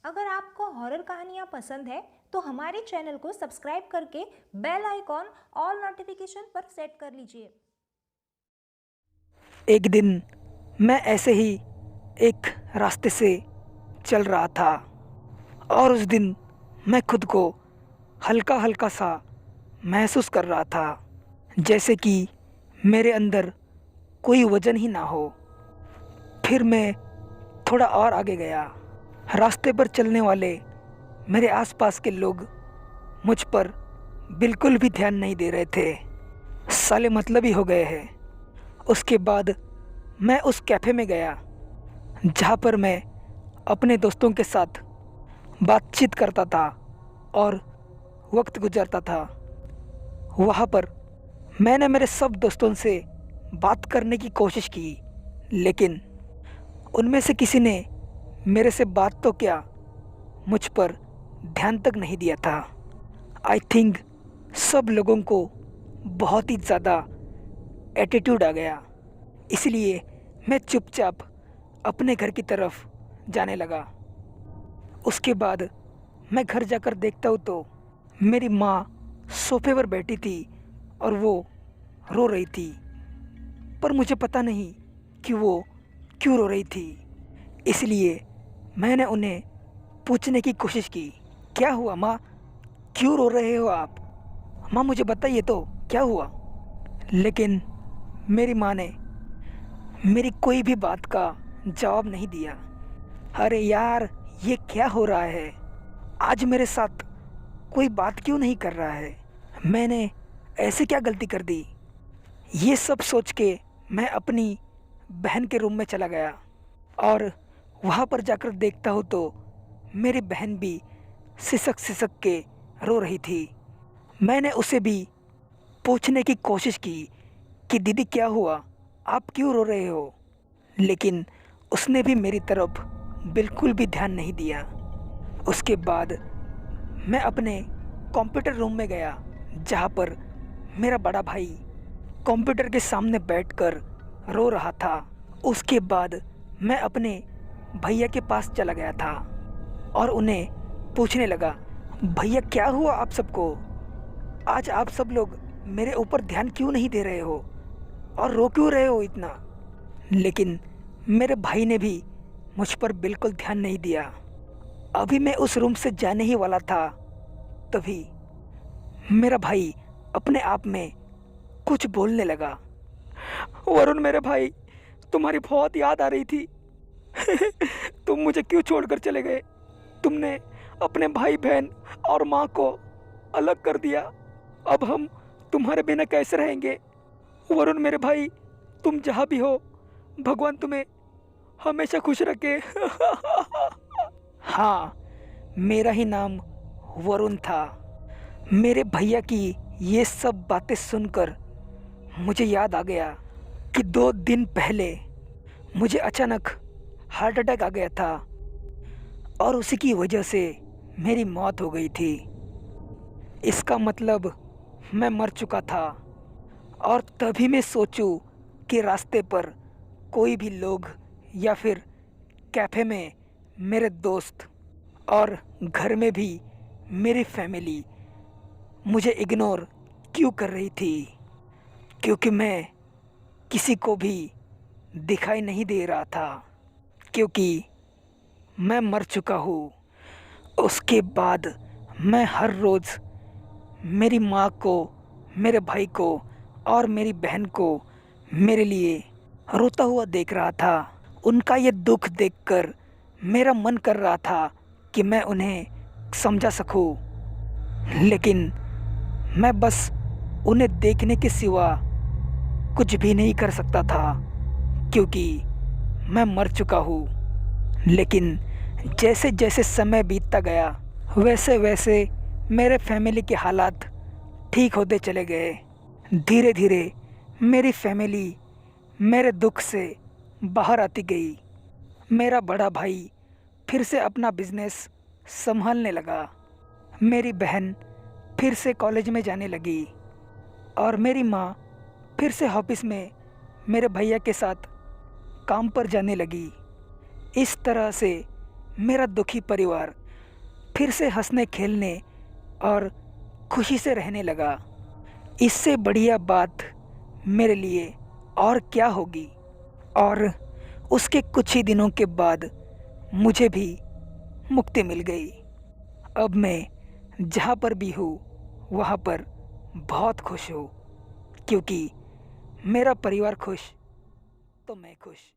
अगर आपको हॉरर कहानियाँ पसंद है तो हमारे चैनल को सब्सक्राइब करके बेल आइकॉन ऑल नोटिफिकेशन पर सेट कर लीजिए। एक दिन मैं ऐसे ही एक रास्ते से चल रहा था और उस दिन मैं खुद को हल्का हल्का सा महसूस कर रहा था, जैसे कि मेरे अंदर कोई वजन ही ना हो। फिर मैं थोड़ा और आगे गया। रास्ते पर चलने वाले मेरे आसपास के लोग मुझ पर बिल्कुल भी ध्यान नहीं दे रहे थे, साले मतलबी हो गए हैं। उसके बाद मैं उस कैफ़े में गया जहाँ पर मैं अपने दोस्तों के साथ बातचीत करता था और वक्त गुजारता था। वहाँ पर मैंने मेरे सब दोस्तों से बात करने की कोशिश की, लेकिन उनमें से किसी ने मेरे से बात तो क्या, मुझ पर ध्यान तक नहीं दिया था। आई थिंक सब लोगों को बहुत ही ज़्यादा एटीट्यूड आ गया, इसलिए मैं चुपचाप अपने घर की तरफ जाने लगा। उसके बाद मैं घर जाकर देखता हूँ तो मेरी माँ सोफे पर बैठी थी और वो रो रही थी, पर मुझे पता नहीं कि वो क्यों रो रही थी। इसलिए मैंने उन्हें पूछने की कोशिश की, क्या हुआ माँ, क्यों रो रहे हो आप? माँ मुझे बताइए तो क्या हुआ? लेकिन मेरी माँ ने मेरी कोई भी बात का जवाब नहीं दिया। अरे यार, ये क्या हो रहा है? आज मेरे साथ कोई बात क्यों नहीं कर रहा है? मैंने ऐसे क्या गलती कर दी? ये सब सोच के मैं अपनी बहन के रूम में चला गया और वहाँ पर जाकर देखता हूँ तो मेरी बहन भी सिसक सिसक के रो रही थी। मैंने उसे भी पूछने की कोशिश की कि दीदी क्या हुआ, आप क्यों रो रहे हो? लेकिन उसने भी मेरी तरफ बिल्कुल भी ध्यान नहीं दिया। उसके बाद मैं अपने कंप्यूटर रूम में गया जहाँ पर मेरा बड़ा भाई कंप्यूटर के सामने बैठकर रो रहा था। उसके बाद मैं अपने भैया के पास चला गया था और उन्हें पूछने लगा, भैया क्या हुआ आप सबको? आज आप सब लोग मेरे ऊपर ध्यान क्यों नहीं दे रहे हो और रो क्यों रहे हो इतना? लेकिन मेरे भाई ने भी मुझ पर बिल्कुल ध्यान नहीं दिया। अभी मैं उस रूम से जाने ही वाला था, तभी मेरा भाई अपने आप में कुछ बोलने लगा। वरुण मेरे भाई, तुम्हारी बहुत याद आ रही थी। तुम मुझे क्यों छोड़कर चले गए? तुमने अपने भाई बहन और माँ को अलग कर दिया। अब हम तुम्हारे बिना कैसे रहेंगे? वरुण मेरे भाई, तुम जहाँ भी हो, भगवान तुम्हें हमेशा खुश रखे। हाँ, मेरा ही नाम वरुण था। मेरे भैया की ये सब बातें सुनकर मुझे याद आ गया कि 2 दिन पहले मुझे अचानक हार्ट अटैक आ गया था और उसी की वजह से मेरी मौत हो गई थी। इसका मतलब मैं मर चुका था और तभी मैं सोचूं कि रास्ते पर कोई भी लोग या फिर कैफ़े में मेरे दोस्त और घर में भी मेरी फैमिली मुझे इग्नोर क्यों कर रही थी, क्योंकि मैं किसी को भी दिखाई नहीं दे रहा था, क्योंकि मैं मर चुका हूँ। उसके बाद मैं हर रोज़ मेरी माँ को, मेरे भाई को और मेरी बहन को मेरे लिए रोता हुआ देख रहा था। उनका ये दुख देखकर मेरा मन कर रहा था कि मैं उन्हें समझा सकूं, लेकिन मैं बस उन्हें देखने के सिवा कुछ भी नहीं कर सकता था, क्योंकि मैं मर चुका हूँ। लेकिन जैसे जैसे समय बीतता गया, वैसे वैसे मेरे फैमिली के हालात ठीक होते चले गए। धीरे धीरे मेरी फैमिली मेरे दुख से बाहर आती गई। मेरा बड़ा भाई फिर से अपना बिजनेस संभालने लगा। मेरी बहन फिर से कॉलेज में जाने लगी और मेरी माँ फिर से ऑफिस में मेरे भैया के साथ काम पर जाने लगी। इस तरह से मेरा दुखी परिवार फिर से हंसने खेलने और खुशी से रहने लगा। इससे बढ़िया बात मेरे लिए और क्या होगी। और उसके कुछ ही दिनों के बाद मुझे भी मुक्ति मिल गई। अब मैं जहाँ पर भी हूँ वहाँ पर बहुत खुश हूँ, क्योंकि मेरा परिवार खुश तो मैं खुश।